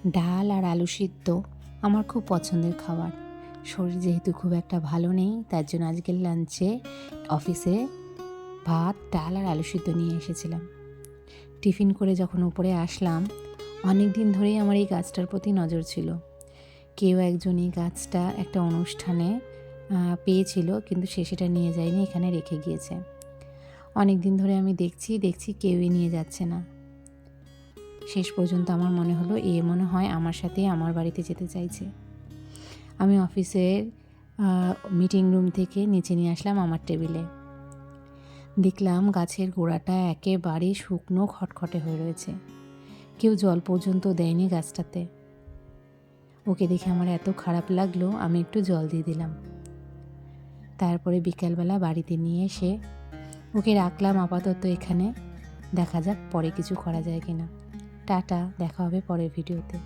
ডাল আর আলু সিদ্ধ আমার খুব পছন্দের খাবার। শরীর যেহেতু খুব একটা ভালো নেই, তার জন্য আজকের লাঞ্চে অফিসে ভাত, ডাল আর আলু সিদ্ধ নিয়ে এসেছিলাম। টিফিন করে যখন উপরে আসলাম, অনেক দিন ধরেই আমার এই গাছটার প্রতি নজর ছিল। কেউ একজন এই গাছটা একটা অনুষ্ঠানে পেয়েছিল, কিন্তু সে সেটা নিয়ে যায়নি, এখানে রেখে গিয়েছে। অনেক দিন ধরে আমি দেখছি কেউই নিয়ে যাচ্ছে না। শেষ পর্যন্ত আমার মনে হলো মনে হয় আমার সাথে আমার বাড়িতে যেতে চাইছে। আমি অফিসের মিটিং রুম থেকে নিচে নিয়ে আসলাম আমার টেবিলে। দেখলাম গাছের গোড়াটা একেবারে শুকনো খটখটে হয়ে রয়েছে। কেউ জল পর্যন্ত দেয়নি গাছটাতে। ওকে দেখে আমার এত খারাপ লাগলো, আমি একটু জল দিয়ে দিলাম। তারপরে বিকালবেলা বাড়িতে নিয়ে এসে ওকে রাখলাম আপাতত এখানে। দেখা যাক পরে কিছু করা যায় কিনা। টাটা, দেখা হবে পরের ভিডিওতে।